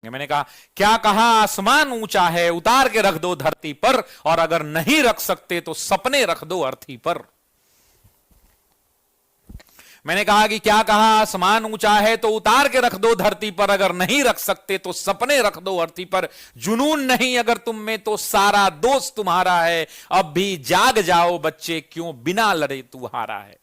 मैंने कहा क्या कहा, आसमान ऊंचा है उतार के रख दो धरती पर, और अगर नहीं रख सकते तो सपने रख दो अर्थी पर। मैंने कहा कि क्या कहा, आसमान ऊंचा है तो उतार के रख दो धरती पर, अगर नहीं रख सकते तो सपने रख दो अर्थी पर। जुनून नहीं अगर तुम में तो सारा दोस्त तुम्हारा है, अब भी जाग जाओ बच्चे क्यों बिना लड़े तू हारा है।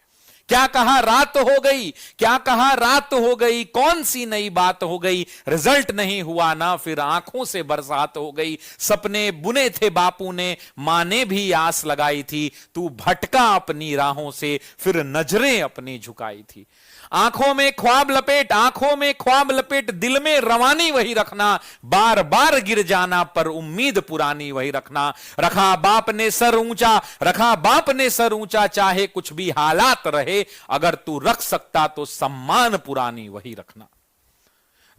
क्या कहा रात हो गई, क्या कहा रात हो गई, कौन सी नई बात हो गई, रिजल्ट नहीं हुआ ना फिर आंखों से बरसात हो गई। सपने बुने थे बापू ने, मां ने भी आस लगाई थी, तू भटका अपनी राहों से फिर नजरें अपनी झुकाई थी। आंखों में ख्वाब लपेट, आंखों में ख्वाब लपेट, दिल में रवानी वही रखना, बार बार गिर जाना पर उम्मीद पुरानी वही रखना। रखा बाप ने सर ऊंचा, रखा बाप ने सर ऊंचा, चाहे कुछ भी हालात रहे, अगर तू रख सकता तो सम्मान पुरानी वही रखना।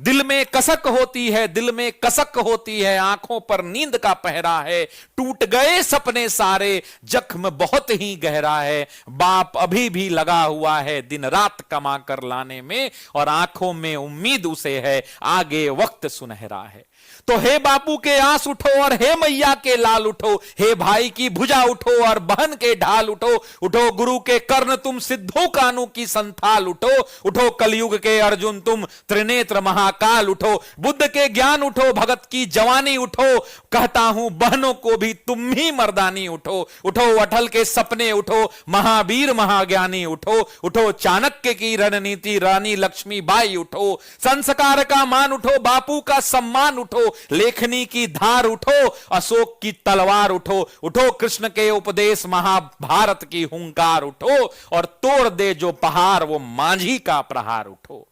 दिल में कसक होती है, दिल में कसक होती है, आंखों पर नींद का पहरा है, टूट गए सपने सारे, जख्म बहुत ही गहरा है। बाप अभी भी लगा हुआ है दिन रात कमा कर लाने में, और आंखों में उम्मीद उसे है आगे वक्त सुनहरा है। तो हे बापू के आंस उठो और हे मैया के लाल उठो, हे भाई की भुजा उठो और बहन के ढाल उठो। उठो गुरु के कर्ण तुम, सिद्धू कानू की संथाल उठो। उठो कलयुग के अर्जुन तुम, त्रिनेत्र महाकाल उठो। बुद्ध के ज्ञान उठो, भगत की जवानी उठो, कहता हूं बहनों को भी तुम ही मर्दानी उठो। उठो अटल के सपने उठो, महावीर महाज्ञानी उठो। उठो चाणक्य की रणनीति, रानी लक्ष्मीबाई उठो। संस्कार का मान उठो, बापू का सम्मान उठो। लेखनी की धार उठो, अशोक की तलवार उठो। उठो कृष्ण के उपदेश, महाभारत की हुंकार उठो, और तोड़ दे जो पहाड़ वो मांझी का प्रहार उठो।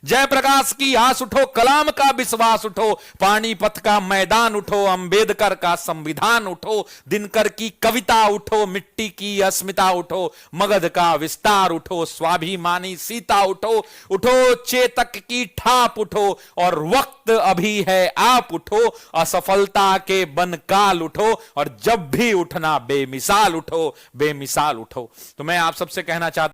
जयप्रकाश की आस उठो, कलाम का विश्वास उठो, पानीपत का मैदान उठो, अंबेडकर का संविधान उठो। दिनकर की कविता उठो, मिट्टी की अस्मिता उठो, मगध का विस्तार उठो, स्वाभिमानी सीता उठो। उठो चेतक की ठाप उठो, और वक्त अभी है आप उठो। असफलता के बनकाल उठो, और जब भी उठना बेमिसाल उठो, बेमिसाल उठो। तो मैं आप सबसे कहना चाहता